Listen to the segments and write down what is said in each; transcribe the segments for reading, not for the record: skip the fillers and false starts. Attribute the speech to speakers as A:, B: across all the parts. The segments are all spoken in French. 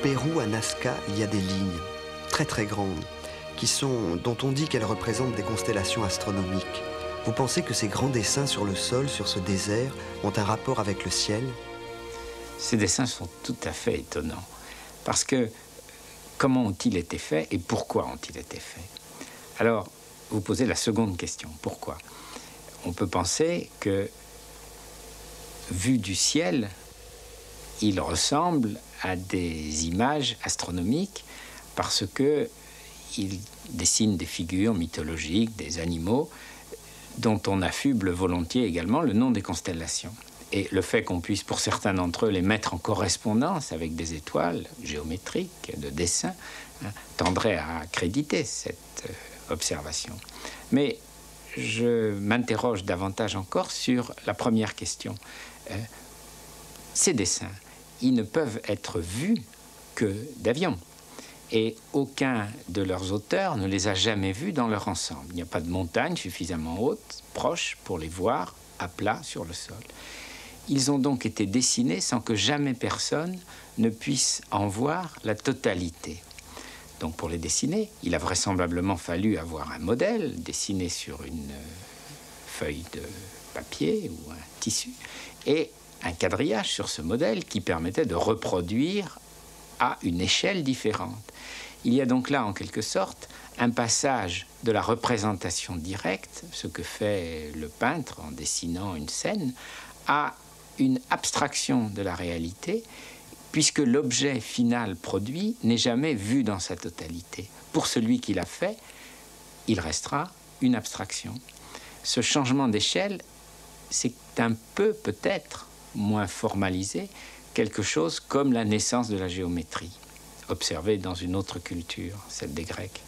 A: Pérou, à Nazca, il y a des lignes très très grandes dont on dit qu'elles représentent des constellations astronomiques. Vous pensez que ces grands dessins sur le sol, sur ce désert, ont un rapport avec le ciel?
B: Ces dessins sont tout à fait étonnants. Parce que comment ont-ils été faits et pourquoi ont-ils été faits? Alors, vous posez la seconde question. Pourquoi? On peut penser que, vu du ciel, il ressemble à des images astronomiques parce qu'il dessine des figures mythologiques, des animaux, dont on affuble volontiers également le nom des constellations. Et le fait qu'on puisse, pour certains d'entre eux, les mettre en correspondance avec des étoiles géométriques, de dessin, tendrait à accréditer cette observation. Mais je m'interroge davantage encore sur la première question. Ces dessins, ils ne peuvent être vus que d'avion. Et aucun de leurs auteurs ne les a jamais vus dans leur ensemble. Il n'y a pas de montagne suffisamment haute, proche, pour les voir à plat sur le sol. Ils ont donc été dessinés sans que jamais personne ne puisse en voir la totalité. Donc pour les dessiner, il a vraisemblablement fallu avoir un modèle dessiné sur une feuille de papier ou un tissu et un quadrillage sur ce modèle qui permettait de reproduire à une échelle différente. Il y a donc là, en quelque sorte, un passage de la représentation directe, ce que fait le peintre en dessinant une scène, à une abstraction de la réalité, puisque l'objet final produit n'est jamais vu dans sa totalité. Pour celui qui l'a fait, il restera une abstraction. Ce changement d'échelle, c'est un peu, peut-être, moins formalisé, quelque chose comme la naissance de la géométrie, observée dans une autre culture, celle des Grecs.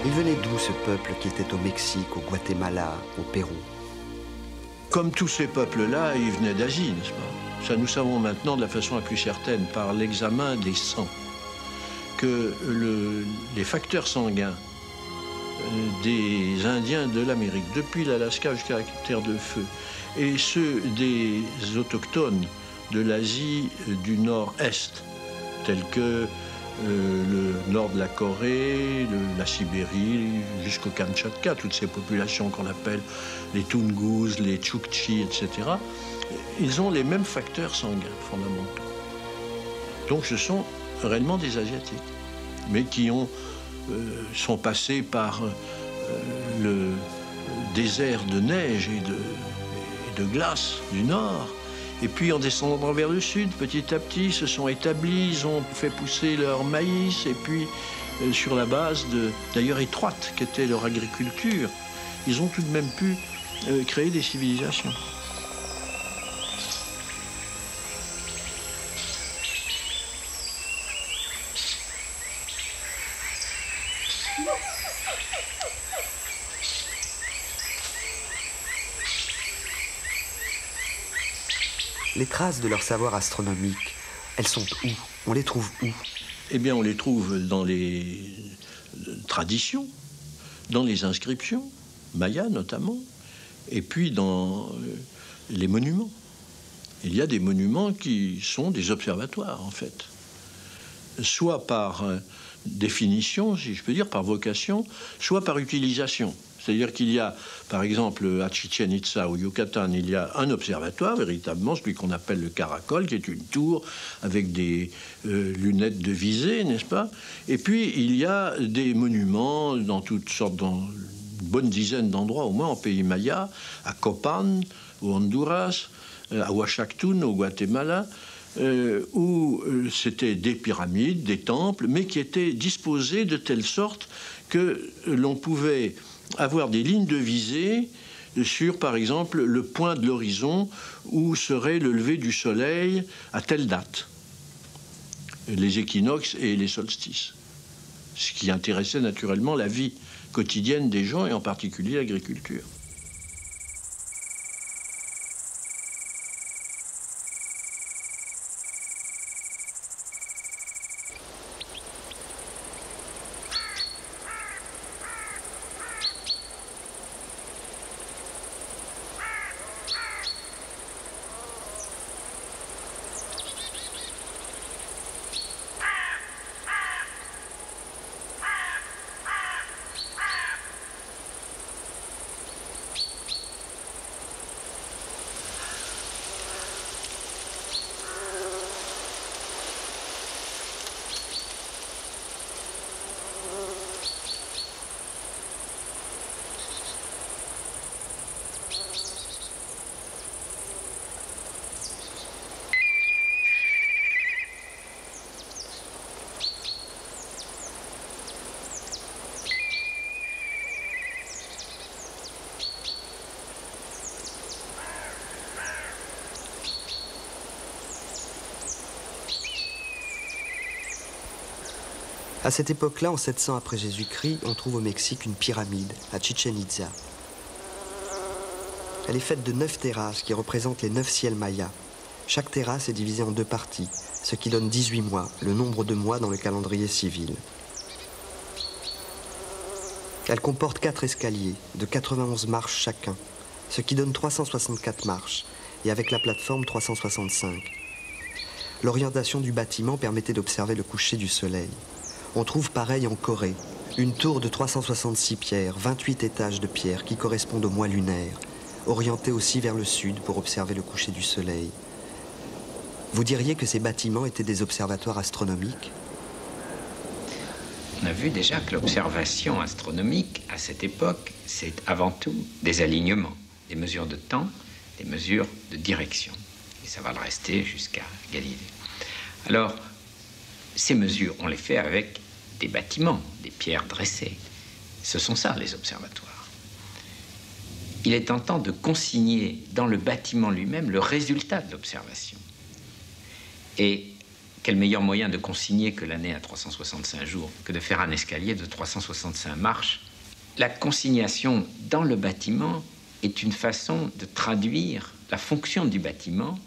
A: Il venait d'où ce peuple qui était au Mexique, au Guatemala, au Pérou?
C: Comme tous ces peuples-là, ils venaient d'Asie, n'est-ce pas? Ça, nous savons maintenant de la façon la plus certaine, par l'examen des sangs, que les facteurs sanguins des Indiens de l'Amérique, depuis l'Alaska jusqu'à la Terre de Feu, et ceux des autochtones de l'Asie du Nord-Est, tels que le nord de la Corée, la Sibérie, jusqu'au Kamtchatka, toutes ces populations qu'on appelle les Toungous, les Tchoukchi, etc., ils ont les mêmes facteurs sanguins fondamentaux. Donc ce sont réellement des Asiatiques, mais qui sont passés par le désert de neige et de glace du nord. Et puis, en descendant vers le sud, petit à petit, se sont établis, ils ont fait pousser leur maïs, et puis, sur la base d'ailleurs étroite qu'était leur agriculture, ils ont tout de même pu créer des civilisations.
A: Les traces de leur savoir astronomique, elles sont où? On les trouve où?
C: Eh bien, on les trouve dans les traditions, dans les inscriptions, mayas notamment, et puis dans les monuments. Il y a des monuments qui sont des observatoires, en fait. Soit par définition, si je peux dire, par vocation, soit par utilisation. C'est-à-dire qu'il y a, par exemple, à Chichen Itza, au Yucatan, il y a un observatoire, véritablement, celui qu'on appelle le Caracol, qui est une tour avec des lunettes de visée, n'est-ce pas? Et puis, il y a des monuments dans toutes sortes, dans une bonne dizaine d'endroits, au moins en pays maya, à Copan, au Honduras, à Huachactún, au Guatemala, où c'était des pyramides, des temples, mais qui étaient disposés de telle sorte que l'on pouvait avoir des lignes de visée sur, par exemple, le point de l'horizon où serait le lever du soleil à telle date, les équinoxes et les solstices, ce qui intéressait naturellement la vie quotidienne des gens et en particulier l'agriculture.
A: À cette époque-là, en 700 après Jésus-Christ, on trouve au Mexique une pyramide, à Chichen Itza. Elle est faite de 9 terrasses qui représentent les 9 ciels mayas. Chaque terrasse est divisée en 2 parties, ce qui donne 18 mois, le nombre de mois dans le calendrier civil. Elle comporte 4 escaliers, de 91 marches chacun, ce qui donne 364 marches, et avec la plateforme 365. L'orientation du bâtiment permettait d'observer le coucher du soleil. On trouve pareil en Corée, une tour de 366 pierres, 28 étages de pierre qui correspondent au mois lunaire, orientée aussi vers le sud pour observer le coucher du soleil. Vous diriez que ces bâtiments étaient des observatoires astronomiques?
B: On a vu déjà que l'observation astronomique, à cette époque, c'est avant tout des alignements, des mesures de temps, des mesures de direction. Et ça va le rester jusqu'à Galilée. Alors, ces mesures, on les fait avec des bâtiments, des pierres dressées. Ce sont ça, les observatoires. Il est tentant de consigner dans le bâtiment lui-même le résultat de l'observation. Et quel meilleur moyen de consigner que l'année à 365 jours que de faire un escalier de 365 marches? La consignation dans le bâtiment est une façon de traduire la fonction du bâtiment.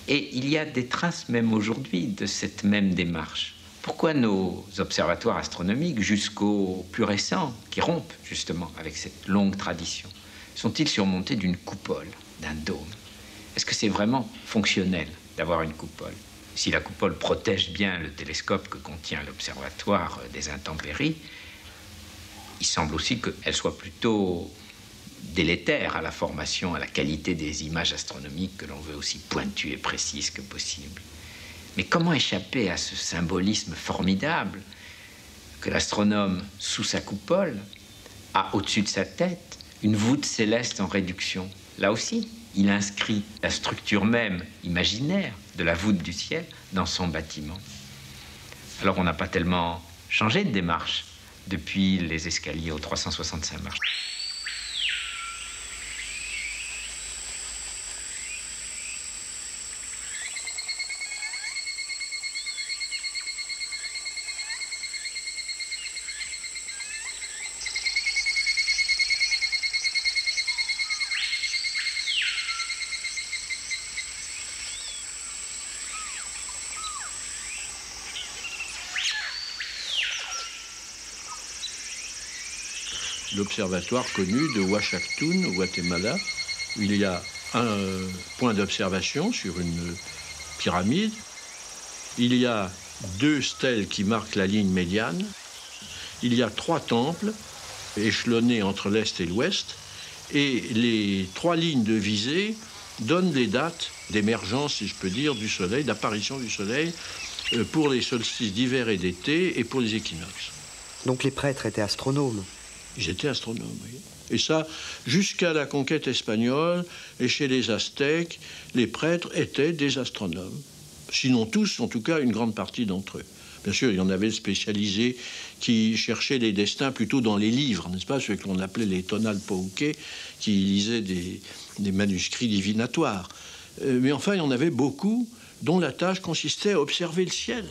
B: Et il y a des traces même aujourd'hui de cette même démarche. Pourquoi nos observatoires astronomiques, jusqu'aux plus récents, qui rompent justement avec cette longue tradition, sont-ils surmontés d'une coupole, d'un dôme? Est-ce que c'est vraiment fonctionnel d'avoir une coupole? Si la coupole protège bien le télescope que contient l'observatoire des intempéries, il semble aussi qu'elle soit plutôt délétère à la formation, à la qualité des images astronomiques que l'on veut aussi pointues et précises que possible. Mais comment échapper à ce symbolisme formidable que l'astronome, sous sa coupole, a au-dessus de sa tête une voûte céleste en réduction? Là aussi, il inscrit la structure même imaginaire de la voûte du ciel dans son bâtiment. Alors on n'a pas tellement changé de démarche depuis les escaliers aux 365 marches.
C: l'observatoire connu de Huachactún, au Guatemala. Il y a un point d'observation sur une pyramide. Il y a 2 stèles qui marquent la ligne médiane. Il y a 3 temples échelonnés entre l'Est et l'Ouest. Et les 3 lignes de visée donnent les dates d'émergence, si je peux dire, du Soleil, d'apparition du Soleil pour les solstices d'hiver et d'été et pour les équinoxes.
A: Donc les prêtres étaient astronomes?
C: Ils étaient astronomes, oui. Et ça, jusqu'à la conquête espagnole et chez les Aztèques, les prêtres étaient des astronomes. Sinon tous, en tout cas une grande partie d'entre eux. Bien sûr, il y en avait spécialisés qui cherchaient les destins plutôt dans les livres, n'est-ce pas, ceux que l'on appelait les tonalpauque, qui lisaient des manuscrits divinatoires. Mais enfin, il y en avait beaucoup dont la tâche consistait à observer le ciel.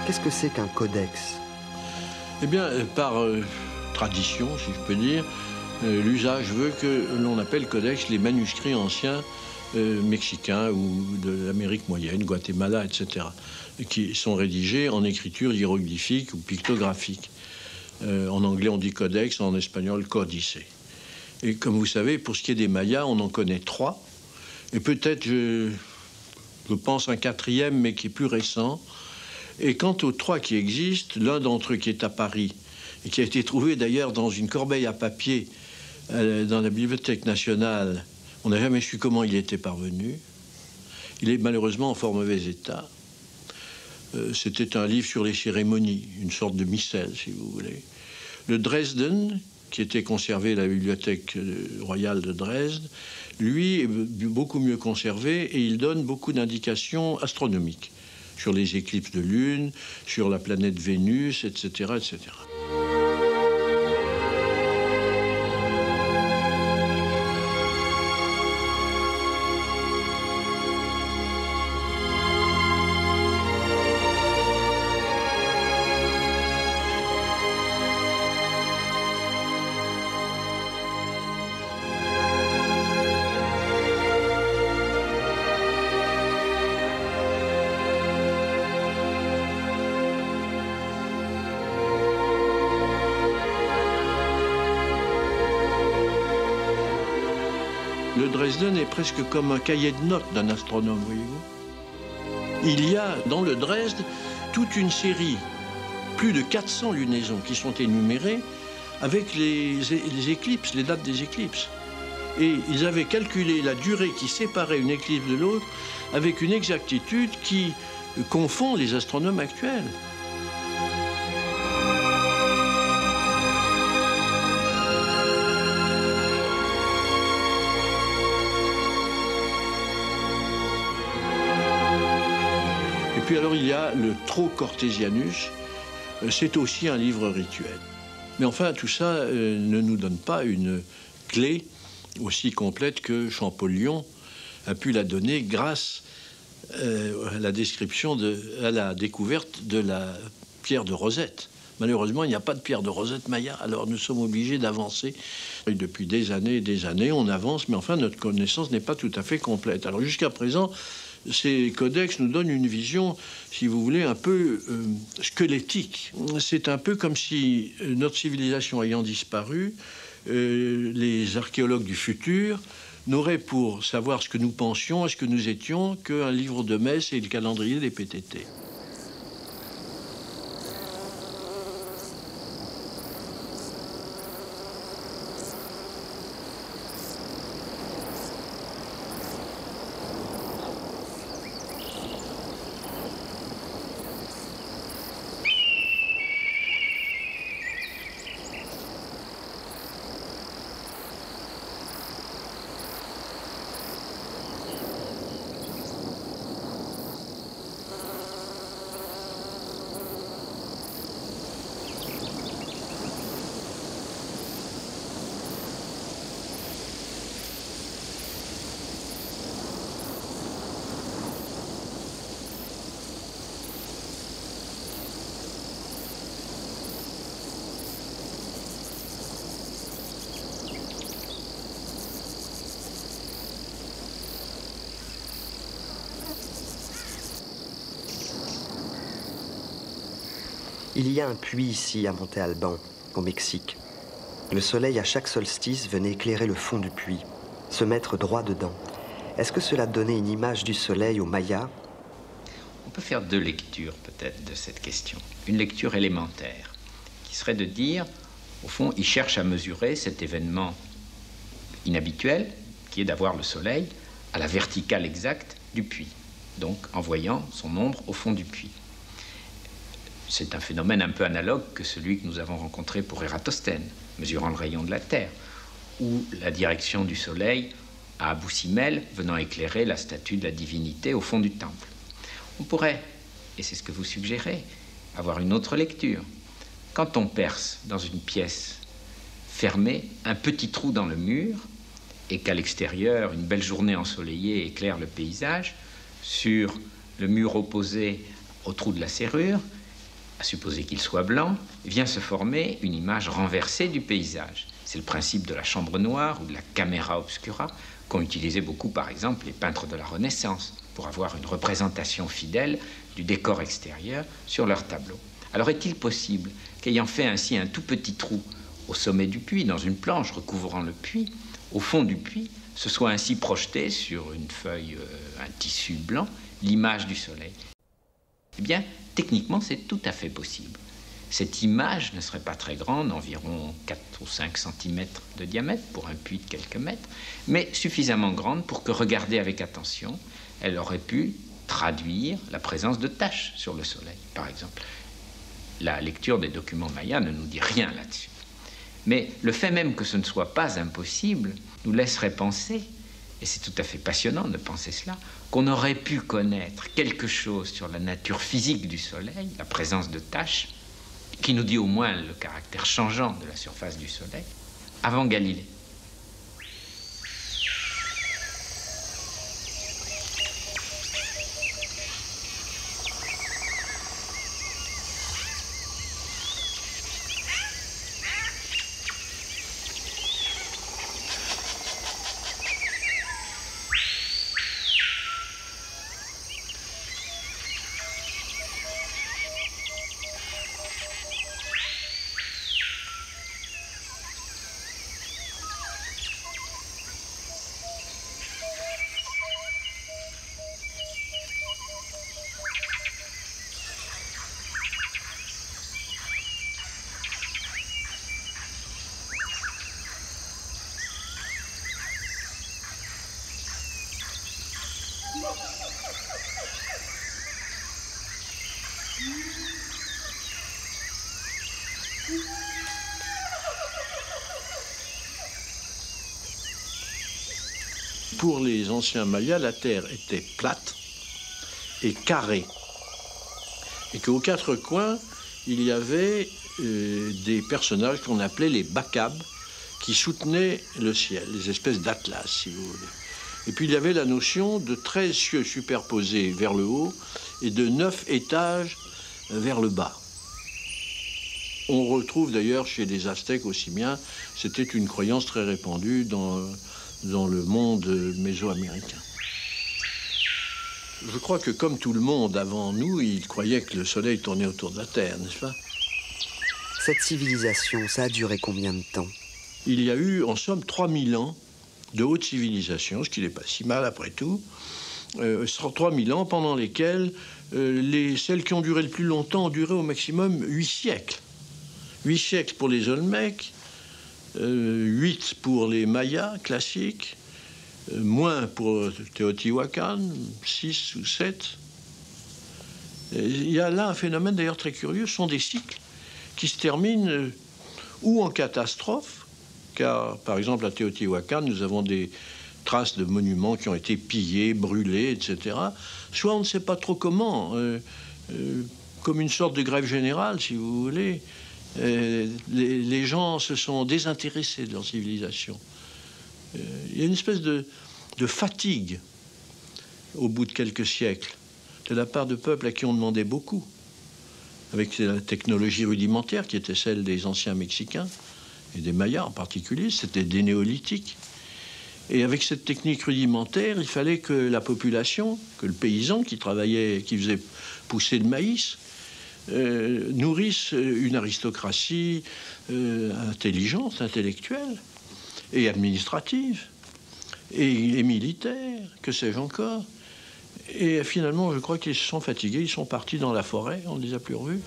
A: Qu'est-ce que c'est qu'un codex?
C: Eh bien, par tradition, si je peux dire, l'usage veut que l'on appelle codex les manuscrits anciens mexicains ou de l'Amérique moyenne, Guatemala, etc., qui sont rédigés en écriture hiéroglyphique ou pictographique. En anglais, on dit codex, en espagnol, códice. Et comme vous savez, pour ce qui est des Mayas, on en connaît 3. Et peut-être, je pense, un 4e, mais qui est plus récent. Et quant aux 3 qui existent, l'un d'entre eux qui est à Paris, et qui a été trouvé d'ailleurs dans une corbeille à papier dans la Bibliothèque nationale, on n'a jamais su comment il était parvenu. Il est malheureusement en fort mauvais état. C'était un livre sur les cérémonies, une sorte de missel, si vous voulez. Le Dresden, qui était conservé à la Bibliothèque royale de Dresde, lui est beaucoup mieux conservé et il donne beaucoup d'indications astronomiques sur les éclipses de lune, sur la planète Vénus, etc., etc. Le Dresden est presque comme un cahier de notes d'un astronome, voyez-vous. Il y a dans le Dresde toute une série, plus de 400 lunaisons qui sont énumérées avec les éclipses, les dates des éclipses. Et ils avaient calculé la durée qui séparait une éclipse de l'autre avec une exactitude qui confond les astronomes actuels. Et puis alors il y a le Trocartesianus, c'est aussi un livre rituel. Mais enfin tout ça ne nous donne pas une clé aussi complète que Champollion a pu la donner grâce à la découverte de la pierre de Rosette. Malheureusement, il n'y a pas de pierre de Rosette maya, alors nous sommes obligés d'avancer. Et depuis des années, on avance, mais enfin notre connaissance n'est pas tout à fait complète. Alors jusqu'à présent, ces codex nous donnent une vision, si vous voulez, un peu squelettique. C'est un peu comme si notre civilisation ayant disparu, les archéologues du futur n'auraient pour savoir ce que nous pensions et ce que nous étions qu'un livre de messe et le calendrier des PTT.
A: Il y a un puits ici, à Monte Alban, au Mexique. Le soleil, à chaque solstice, venait éclairer le fond du puits, se mettre droit dedans. Est-ce que cela donnait une image du soleil aux Mayas?
B: On peut faire deux lectures, peut-être, de cette question. Une lecture élémentaire, qui serait de dire, au fond, il cherche à mesurer cet événement inhabituel, qui est d'avoir le soleil à la verticale exacte du puits, donc en voyant son ombre au fond du puits. C'est un phénomène un peu analogue que celui que nous avons rencontré pour Ératosthène, mesurant le rayon de la Terre, ou la direction du soleil à Abou Simbel, venant éclairer la statue de la divinité au fond du temple. On pourrait, et c'est ce que vous suggérez, avoir une autre lecture. Quand on perce dans une pièce fermée un petit trou dans le mur, et qu'à l'extérieur, une belle journée ensoleillée éclaire le paysage, sur le mur opposé au trou de la serrure, à supposer qu'il soit blanc, vient se former une image renversée du paysage. C'est le principe de la chambre noire ou de la camera obscura qu'ont utilisé beaucoup, par exemple, les peintres de la Renaissance pour avoir une représentation fidèle du décor extérieur sur leur tableau. Alors est-il possible qu'ayant fait ainsi un tout petit trou au sommet du puits, dans une planche recouvrant le puits, au fond du puits, se soit ainsi projeté sur une feuille, un tissu blanc, l'image du soleil? Eh bien, techniquement, c'est tout à fait possible. Cette image ne serait pas très grande, environ 4 ou 5 cm de diamètre pour un puits de quelques mètres, mais suffisamment grande pour que, regardée avec attention, elle aurait pu traduire la présence de taches sur le soleil, par exemple. La lecture des documents mayas ne nous dit rien là-dessus. Mais le fait même que ce ne soit pas impossible nous laisserait penser, et c'est tout à fait passionnant de penser cela, qu'on aurait pu connaître quelque chose sur la nature physique du soleil, la présence de taches, qui nous dit au moins le caractère changeant de la surface du soleil, avant Galilée.
C: Pour les anciens Mayas, la terre était plate et carrée. Et qu'aux quatre coins, il y avait des personnages qu'on appelait les Bakab, qui soutenaient le ciel, les espèces d'atlas, si vous voulez. Et puis il y avait la notion de 13 cieux superposés vers le haut et de 9 étages vers le bas. On retrouve d'ailleurs chez les Aztèques aussi bien, c'était une croyance très répandue dans le monde mésoaméricain. Je crois que comme tout le monde avant nous, ils croyaient que le soleil tournait autour de la Terre, n'est-ce pas?
A: Cette civilisation, ça a duré combien de temps?
C: Il y a eu en somme 3000 ans de haute civilisation, ce qui n'est pas si mal après tout. 3000 ans pendant lesquels celles qui ont duré le plus longtemps ont duré au maximum 8 siècles. 8 siècles pour les Olmecs, 8 pour les Mayas classiques, moins pour Teotihuacan, 6 ou 7. Il y a là un phénomène d'ailleurs très curieux, ce sont des cycles qui se terminent ou en catastrophe, car par exemple à Teotihuacan, nous avons des traces de monuments qui ont été pillés, brûlés, etc. Soit on ne sait pas trop comment, comme une sorte de grève générale, si vous voulez. Les gens se sont désintéressés de leur civilisation. Il y a une espèce de fatigue au bout de quelques siècles de la part de peuples à qui on demandait beaucoup, avec la technologie rudimentaire qui était celle des anciens Mexicains et des Mayas en particulier, c'était des néolithiques. Et avec cette technique rudimentaire, il fallait que la population, que le paysan qui travaillait, qui faisait pousser le maïs, nourrissent une aristocratie intelligente, intellectuelle et administrative et militaire, que sais-je encore. Et finalement, je crois qu'ils se sont fatigués, ils sont partis dans la forêt, on ne les a plus revus.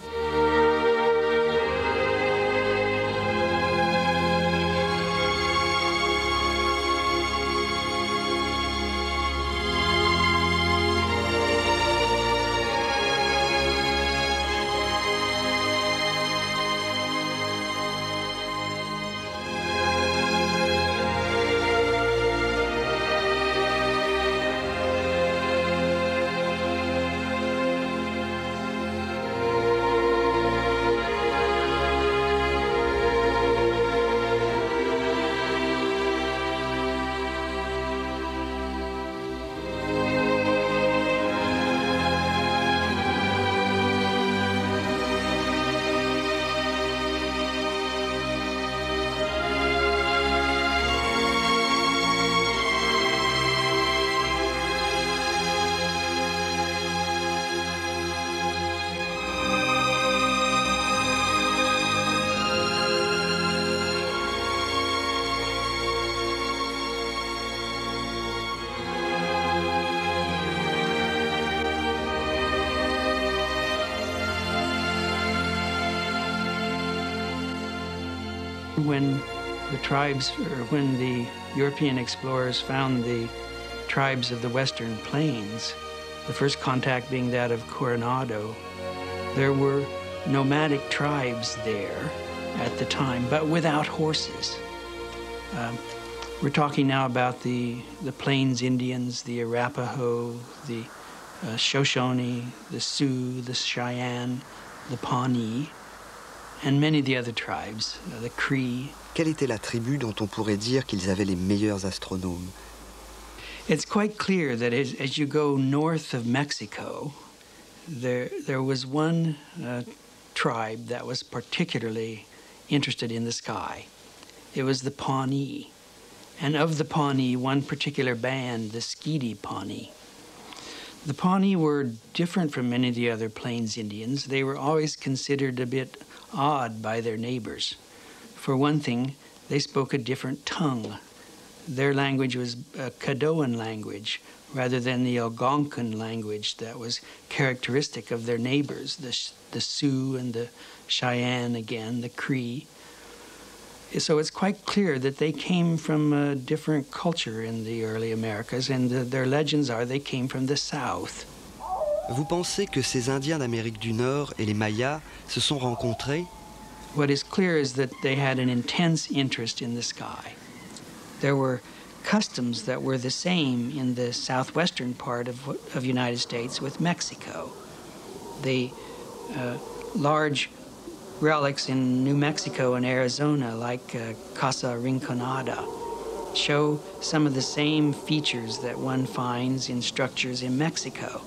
D: When the tribes, or when the European explorers found the tribes of the Western Plains, the first contact being that of Coronado, there were nomadic tribes there at the time, but without horses. We're talking now about the Plains Indians, the Arapaho, the Shoshone, the Sioux, the Cheyenne, the Pawnee, and many of the other tribes, the Cree.
A: Quelle était la tribu dont on pourrait dire qu'ils avaient les meilleurs astronomes?
D: It's quite clear that as you go north of Mexico, there was one tribe that was particularly interested in the sky. It was the Pawnee. And of the Pawnee, one particular band, the Skeety Pawnee. The Pawnee were different from many of the other Plains Indians. They were always considered a bit odd by their neighbors. For one thing, they spoke a different tongue. Their language was a Caddoan language rather than the Algonquin language that was characteristic of their neighbors, the Sioux and the Cheyenne again, the Cree. So it's quite clear that they came from a different culture in the early Americas, and their legends are they came from the South.
A: Vous pensez que ces Indiens d'Amérique du Nord et les Mayas se sont rencontrés?
D: What is clear is that they had an intense interest in the sky. There were customs that were the same in the southwestern part of the United States with Mexico. The large relics in New Mexico and Arizona, like Casa Rinconada, show some of the same features that one finds in structures in Mexico.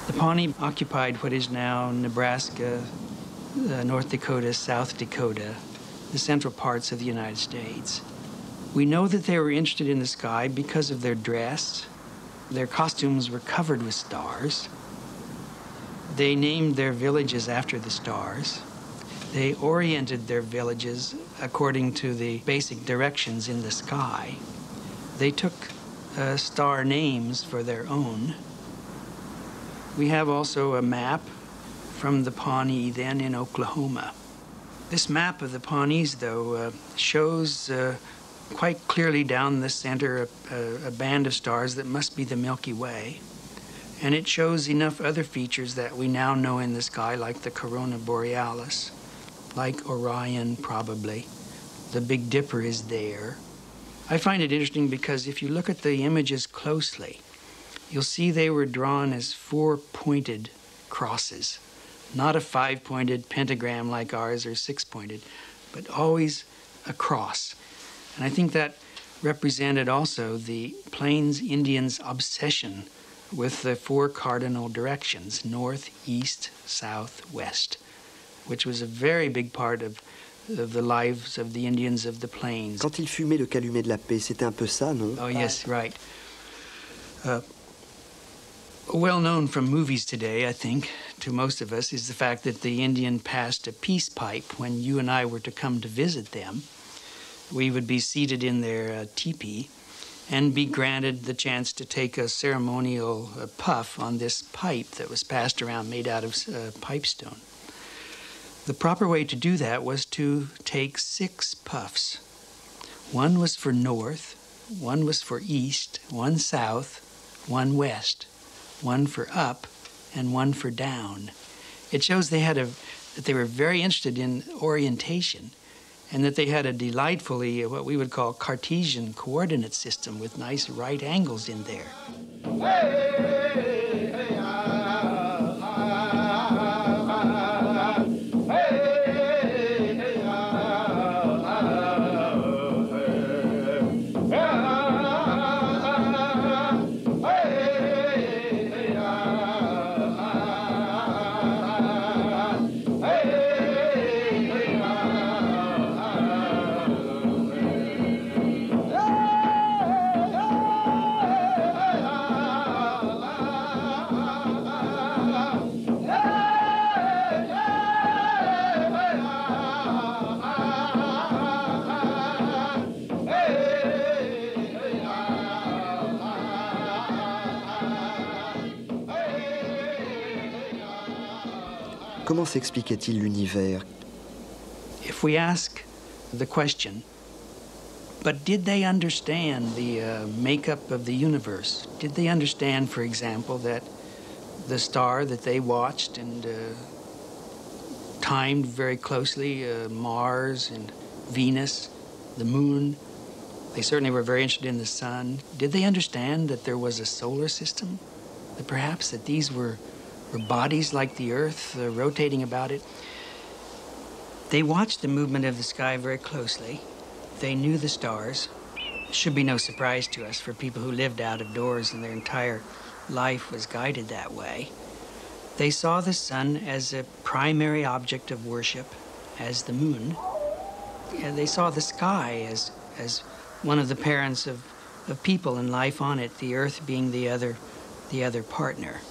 D: The Pawnee occupied what is now Nebraska, North Dakota, South Dakota, the central parts of the United States. We know that they were interested in the sky because of their dress. Their costumes were covered with stars. They named their villages after the stars. They oriented their villages according to the basic directions in the sky. They took star names for their own. We have also a map from the Pawnee then in Oklahoma. This map of the Pawnees, though, shows quite clearly down the center a band of stars that must be the Milky Way. And it shows enough other features that we now know in the sky, like the Corona Borealis, like Orion probably. The Big Dipper is there. I find it interesting because if you look at the images closely, you'll see they were drawn as four-pointed crosses, not a five-pointed pentagram like ours or six-pointed, but always a cross. And I think that represented also the Plains Indians' obsession with the four cardinal directions, north, east, south, west, which was a very big part of the lives of the Indians of the Plains.
A: Quand ils fumaient le calumet de la paix, c'était un peu ça, non?
D: Oh yes, right. Well known from movies today, I think, to most of us, is the fact that the Indian passed a peace pipe when you and I were to come to visit them. We would be seated in their teepee and be granted the chance to take a ceremonial puff on this pipe that was passed around, made out of pipestone. The proper way to do that was to take 6 puffs. One was for north, one was for east, one south, one west, one for up, and one for down. It shows that they were very interested in orientation, and that they had a delightfully, what we would call Cartesian coordinate system with nice right angles in there.
A: Comment s'expliquait-il l'univers?
D: If we ask the question, but did they understand the makeup of the universe? Did they understand, for example, that the star that they watched and timed very closely, Mars and Venus, the moon, they certainly were very interested in the sun. Did they understand that there was a solar system? That perhaps that these were bodies like the Earth rotating about it? They watched the movement of the sky very closely. They knew the stars. It should be no surprise to us for people who lived out of doors and their entire life was guided that way. They saw the sun as a primary object of worship, as the moon. And they saw the sky as one of the parents of people and life on it, the Earth being the other partner.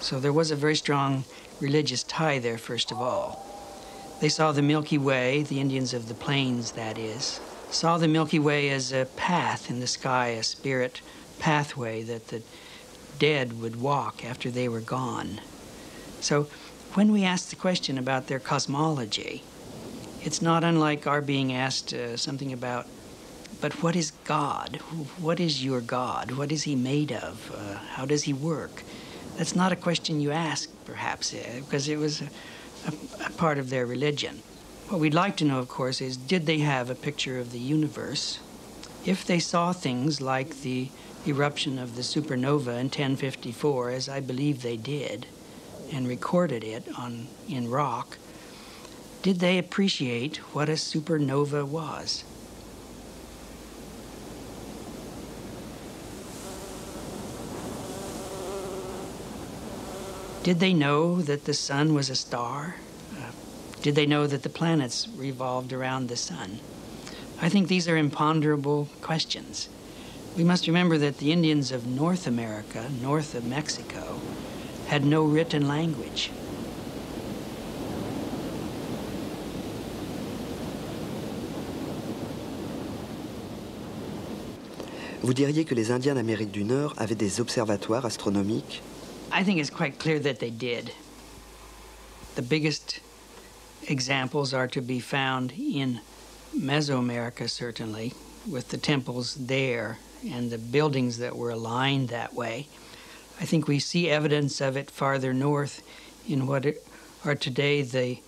D: So there was a very strong religious tie there, first of all. They saw the Milky Way, the Indians of the Plains, that is, saw the Milky Way as a path in the sky, a spirit pathway that the dead would walk after they were gone. So when we ask the question about their cosmology, it's not unlike our being asked something about, but what is God? What is your God? What is he made of? How does he work? That's not a question you ask, perhaps, because it was a part of their religion. What we'd like to know, of course, is did they have a picture of the universe? If they saw things like the eruption of the supernova in 1054, as I believe they did, and recorded it in rock, did they appreciate what a supernova was? Did they know that the sun was a star? Did they know that the planets revolved around the sun? I think these are imponderable questions. We must remember that the Indians of North America, north of Mexico, had no written language.
A: Vous diriez que les Indiens d'Amérique du Nord avaient des observatoires astronomiques?
D: I think it's quite clear that they did. The biggest examples are to be found in Mesoamerica, certainly, with the temples there and the buildings that were aligned that way. I think we see evidence of it farther north in what are today the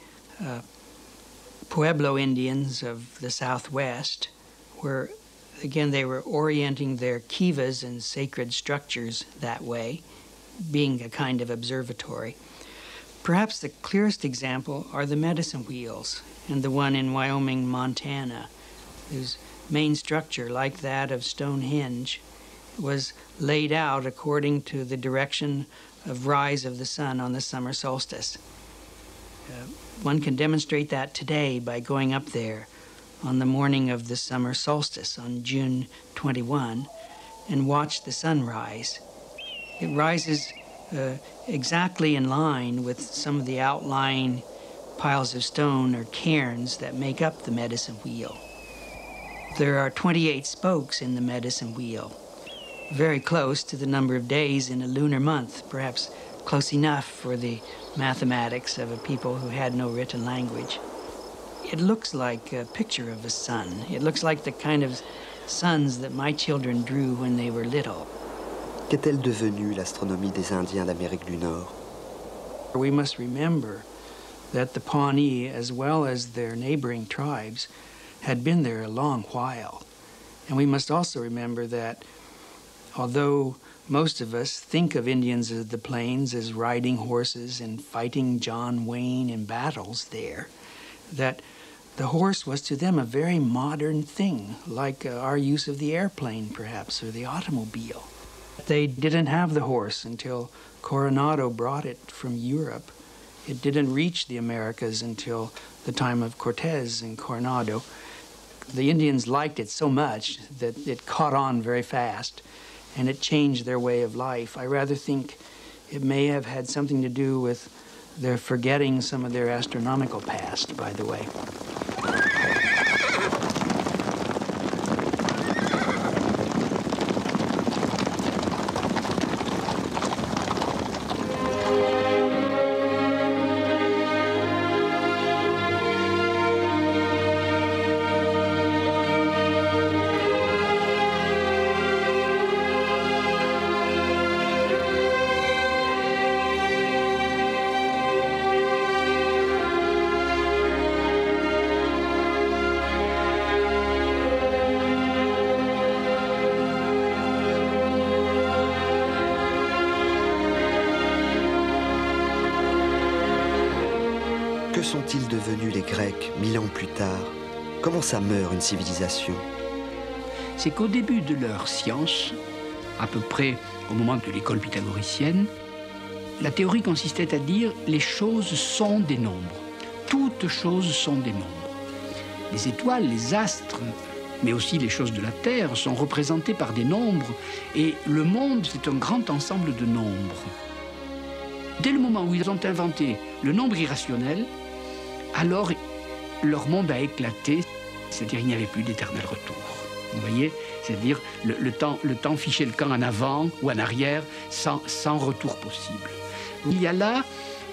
D: Pueblo Indians of the Southwest, where, again, they were orienting their kivas and sacred structures that way, being a kind of observatory. Perhaps the clearest example are the medicine wheels, and the one in Wyoming, Montana, whose main structure, like that of Stonehenge, was laid out according to the direction of rise of the sun on the summer solstice. One can demonstrate that today by going up there on the morning of the summer solstice on June 21 and watch the sun rise It rises exactly in line with some of the outlying piles of stone or cairns that make up the medicine wheel. There are 28 spokes in the medicine wheel, very close to the number of days in a lunar month, perhaps close enough for the mathematics of a people who had no written language. It looks like a picture of a sun. It looks like the kind of suns that my children drew when they were little.
A: Qu'est-elle devenue, l'astronomie des Indiens d'Amérique du Nord?
D: We must remember that the Pawnee, as well as their neighboring tribes, had been there a long while. And we must also remember that although most of us think of Indians of the plains as riding horses and fighting John Wayne in battles there, that the horse was to them a very modern thing, like our use of the airplane, perhaps, or the automobile. They didn't have the horse until Coronado brought it from Europe. It didn't reach the Americas until the time of Cortez and Coronado. The Indians liked it so much that it caught on very fast, and it changed their way of life. I rather think it may have had something to do with their forgetting some of their astronomical past, by the way.
A: Que sont-ils devenus les Grecs 1000 ans plus tard? Comment ça meurt une civilisation?
E: C'est qu'au début de leur science, à peu près au moment de l'école pythagoricienne, la théorie consistait à dire les choses sont des nombres. Toutes choses sont des nombres. Les étoiles, les astres, mais aussi les choses de la Terre sont représentées par des nombres et le monde, c'est un grand ensemble de nombres. Dès le moment où ils ont inventé le nombre irrationnel, alors leur monde a éclaté, c'est-à-dire il n'y avait plus d'éternel retour. Vous voyez, c'est-à-dire le temps fichait le camp en avant ou en arrière sans retour possible. Il y a là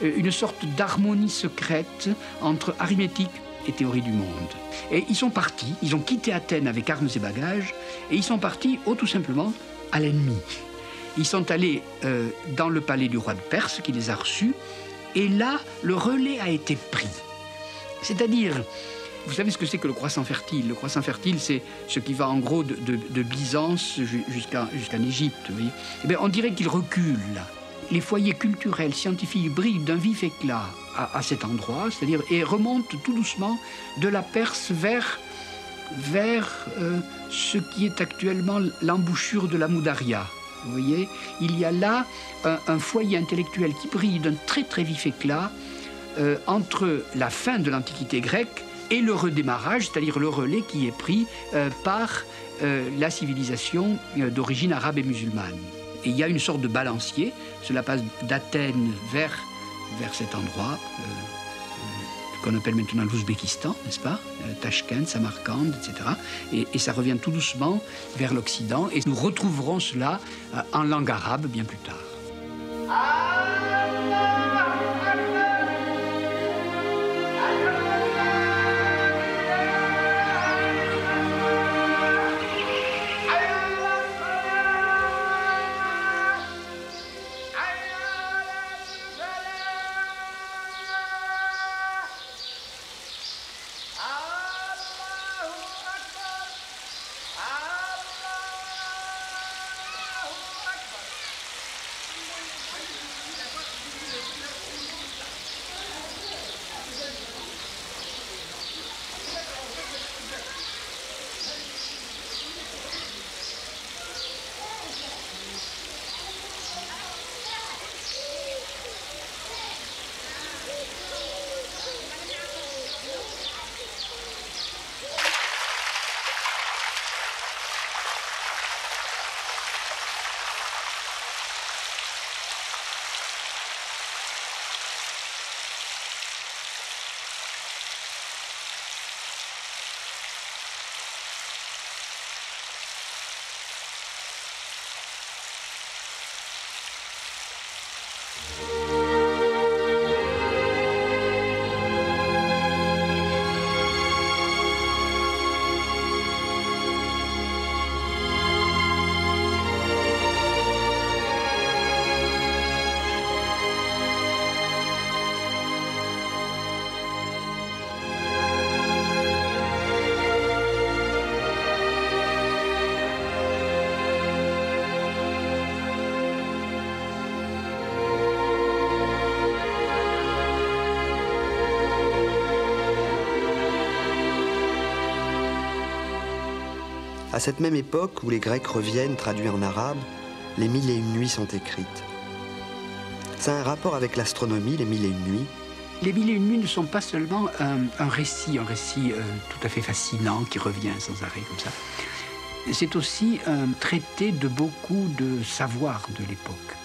E: une sorte d'harmonie secrète entre arithmétique et théorie du monde. Et ils sont partis, ils ont quitté Athènes avec armes et bagages, et ils sont partis, tout simplement, à l'ennemi. Ils sont allés dans le palais du roi de Perse qui les a reçus, et là, le relais a été pris. C'est-à-dire, vous savez ce que c'est que le croissant fertile? Le croissant fertile, c'est ce qui va en gros de Byzance jusqu'en Égypte. Vous voyez, eh bien, on dirait qu'il recule là. Les foyers culturels, scientifiques brillent d'un vif éclat à cet endroit, c'est-à-dire, et remontent tout doucement de la Perse vers ce qui est actuellement l'embouchure de la Moudaria. Vous voyez, il y a là un foyer intellectuel qui brille d'un très très vif éclat entre la fin de l'Antiquité grecque et le redémarrage, c'est-à-dire le relais qui est pris par la civilisation d'origine arabe et musulmane. Et il y a une sorte de balancier, cela passe d'Athènes vers cet endroit qu'on appelle maintenant l'Ouzbékistan, n'est-ce pas? Tachkent, Samarcande, etc. Et ça revient tout doucement vers l'Occident, et nous retrouverons cela en langue arabe bien plus tard.
A: À cette même époque où les Grecs reviennent traduits en arabe, les 1001 nuits sont écrites. Ça a un rapport avec l'astronomie, les 1001 nuits.
E: Les 1001 nuits ne sont pas seulement un récit tout à fait fascinant qui revient sans arrêt comme ça. C'est aussi un traité de beaucoup de savoirs de l'époque.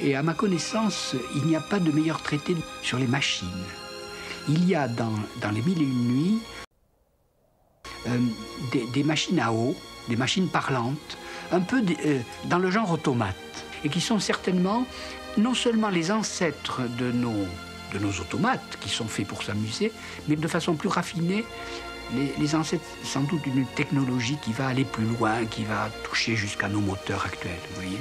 E: Et à ma connaissance, il n'y a pas de meilleur traité sur les machines. Il y a dans les 1001 nuits des machines à eau, des machines parlantes, un peu dans le genre automate, et qui sont certainement non seulement les ancêtres de nos automates, qui sont faits pour s'amuser, mais de façon plus raffinée, les ancêtres sans doute d'une technologie qui va aller plus loin, qui va toucher jusqu'à nos moteurs actuels, vous voyez.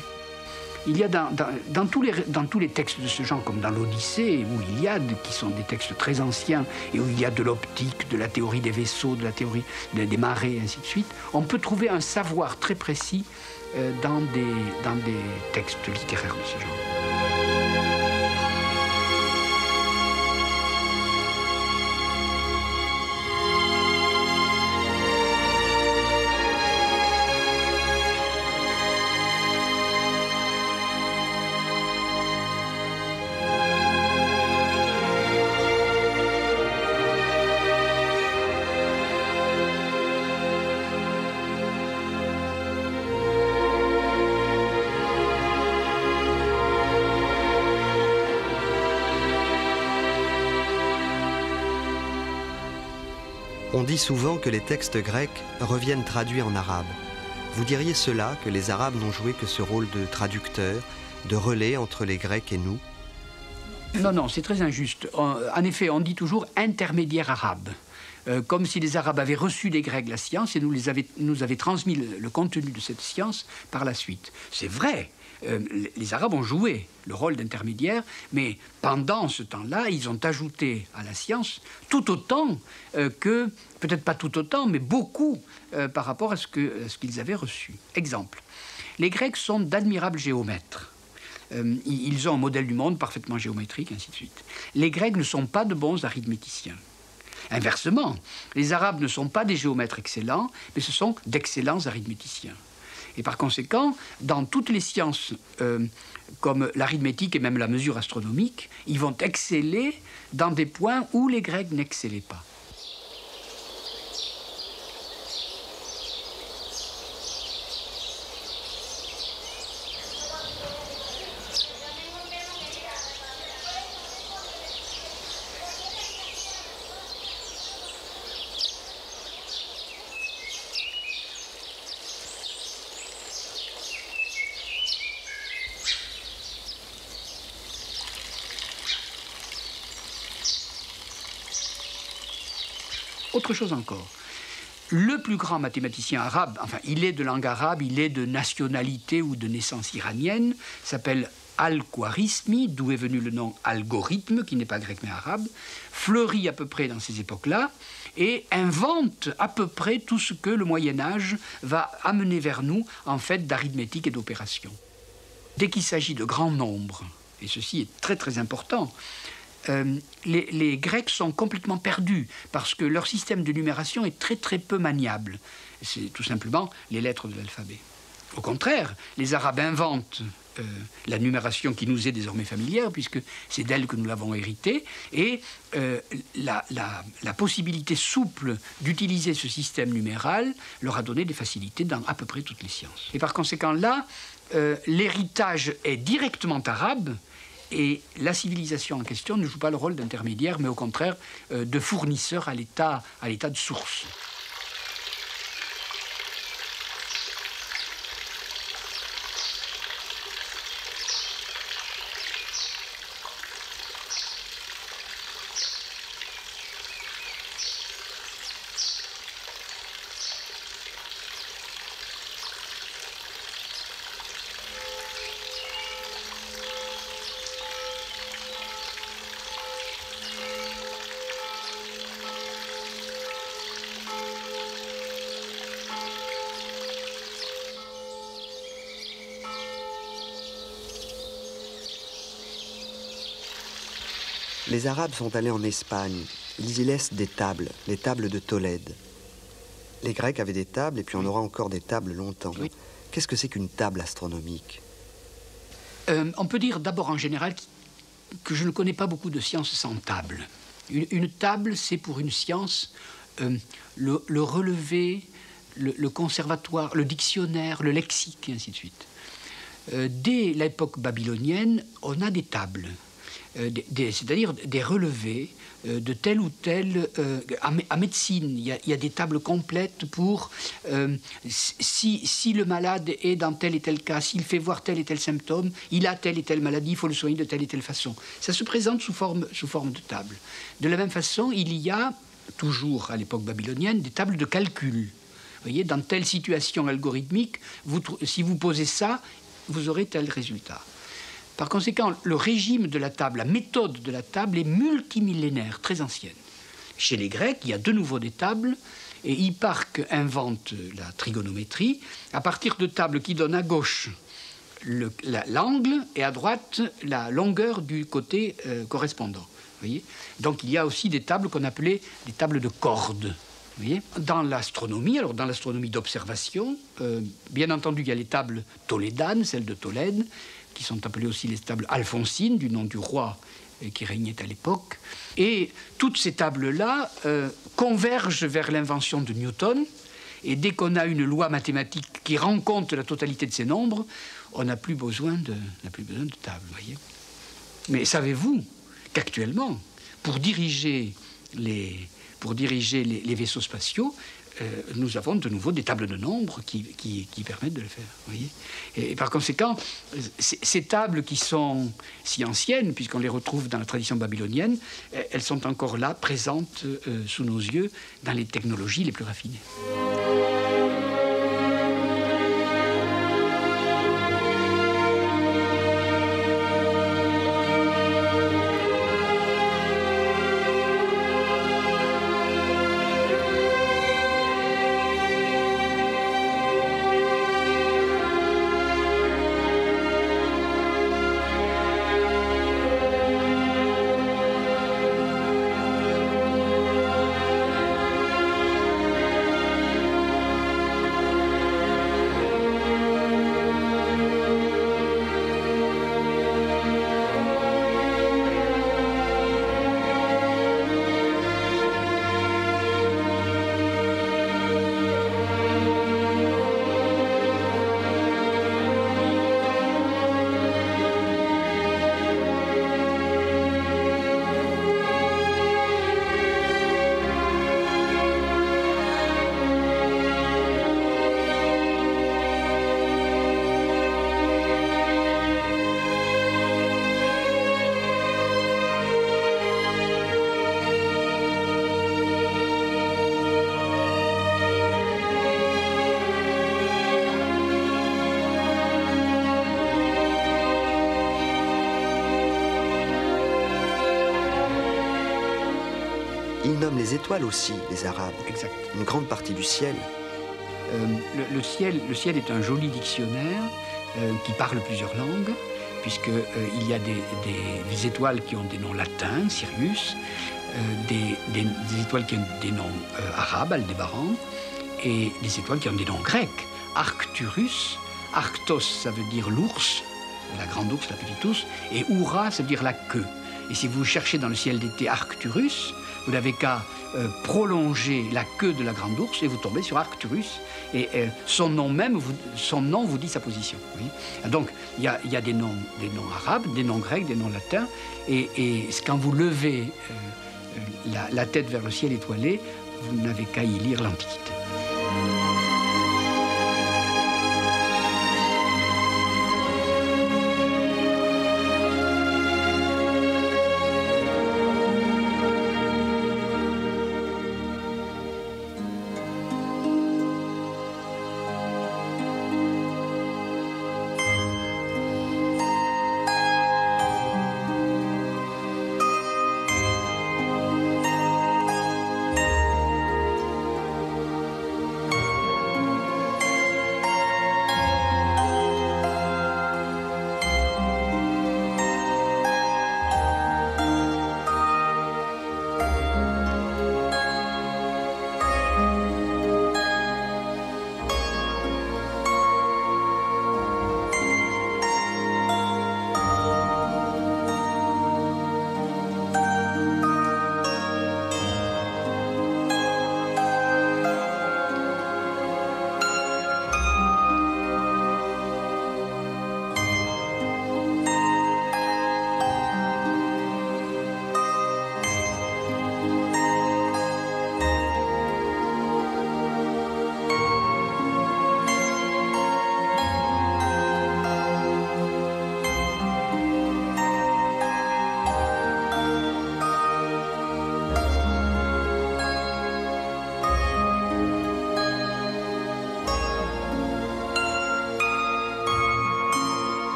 E: Il y a dans tous les textes de ce genre, comme dans l'Odyssée ou l'Iliade, qui sont des textes très anciens, et où il y a de l'optique, de la théorie des vaisseaux, de la théorie des marées, et ainsi de suite, on peut trouver un savoir très précis dans des textes littéraires de ce genre.
A: On dit souvent que les textes grecs reviennent traduits en arabe. Vous diriez cela, que les Arabes n'ont joué que ce rôle de traducteur, de relais entre les Grecs et nous?
E: Non, c'est très injuste. En effet, on dit toujours intermédiaire arabe. Comme si les Arabes avaient reçu des Grecs la science et nous avaient transmis le contenu de cette science par la suite. C'est vrai, les Arabes ont joué le rôle d'intermédiaire, mais pendant ce temps-là, ils ont ajouté à la science tout autant que, peut-être pas tout autant, mais beaucoup par rapport à ce qu'ils avaient reçu. Exemple, les Grecs sont d'admirables géomètres. Ils ont un modèle du monde parfaitement géométrique, ainsi de suite. Les Grecs ne sont pas de bons arithméticiens. Inversement, les Arabes ne sont pas des géomètres excellents, mais ce sont d'excellents arithméticiens. Et par conséquent, dans toutes les sciences comme l'arithmétique et même la mesure astronomique, ils vont exceller dans des points où les Grecs n'excellaient pas. Autre chose encore, le plus grand mathématicien arabe, enfin il est de langue arabe, il est de nationalité ou de naissance iranienne, s'appelle Al-Khwarizmi, d'où est venu le nom algorithme, qui n'est pas grec mais arabe, fleurit à peu près dans ces époques-là, et invente à peu près tout ce que le Moyen-Âge va amener vers nous en fait d'arithmétique et d'opération. Dès qu'il s'agit de grands nombres, et ceci est très très important, les Grecs sont complètement perdus parce que leur système de numération est très très peu maniable. C'est tout simplement les lettres de l'alphabet. Au contraire, les Arabes inventent la numération qui nous est désormais familière, puisque c'est d'elle que nous l'avons héritée, et la possibilité souple d'utiliser ce système numéral leur a donné des facilités dans à peu près toutes les sciences. Et par conséquent, là, l'héritage est directement arabe, et la civilisation en question ne joue pas le rôle d'intermédiaire, mais au contraire de fournisseur à l'état de source.
A: Les Arabes sont allés en Espagne. Ils y laissent des tables, les tables de Tolède. Les Grecs avaient des tables, et puis on aura encore des tables longtemps.
E: Oui.
A: Qu'est-ce que c'est qu'une table astronomique?
E: On peut dire d'abord en général que je ne connais pas beaucoup de sciences sans table. Une table, c'est pour une science le relevé, le conservatoire, le dictionnaire, le lexique, et ainsi de suite. Dès l'époque babylonienne, on a des tables, c'est-à-dire des relevés de tel ou tel... en médecine, il y a des tables complètes pour... si le malade est dans tel et tel cas, s'il fait voir tel et tel symptôme, il a telle et telle maladie, il faut le soigner de telle et telle façon. Ça se présente sous forme de table. De la même façon, il y a, toujours à l'époque babylonienne, des tables de calcul. Vous voyez, dans telle situation algorithmique, si vous posez ça, vous aurez tel résultat. Par conséquent, le régime de la table, la méthode de la table est multimillénaire, très ancienne. Chez les Grecs, il y a de nouveau des tables, et Hipparque invente la trigonométrie à partir de tables qui donnent à gauche l'angle et à droite la longueur du côté correspondant. Vous voyez ? Donc il y a aussi des tables qu'on appelait des tables de cordes. Vous voyez ? Dans l'astronomie, alors dans l'astronomie d'observation, bien entendu, il y a les tables tolédanes, celles de Tolède, qui sont appelées aussi les tables alphonsines, du nom du roi qui régnait à l'époque. Et toutes ces tables-là convergent vers l'invention de Newton. Et dès qu'on a une loi mathématique qui rend compte de la totalité de ces nombres, on n'a plus besoin de table. Voyez. Mais savez-vous qu'actuellement, pour diriger les vaisseaux spatiaux, nous avons de nouveau des tables de nombres qui permettent de le faire. Voyez. Et par conséquent, ces tables qui sont si anciennes, puisqu'on les retrouve dans la tradition babylonienne, elles sont encore là, présentes sous nos yeux, dans les technologies les plus raffinées.
A: Ils nomment les étoiles aussi, les Arabes.
E: Exact.
A: Une grande partie du ciel.
E: Le ciel est un joli dictionnaire qui parle plusieurs langues, puisqu'il y a des étoiles qui ont des noms latins, Sirius, des étoiles qui ont des noms arabes, Aldébaran, et des étoiles qui ont des noms grecs. Arcturus, Arctos, ça veut dire l'ours, la grande ours, la petite ours, et Oura, ça veut dire la queue. Et si vous cherchez dans le ciel d'été Arcturus, vous n'avez qu'à prolonger la queue de la grande ours et vous tombez sur Arcturus. Et son nom vous dit sa position. Oui. Donc, il y a des noms arabes, des noms grecs, des noms latins. Et quand vous levez la tête vers le ciel étoilé, vous n'avez qu'à y lire l'Antiquité.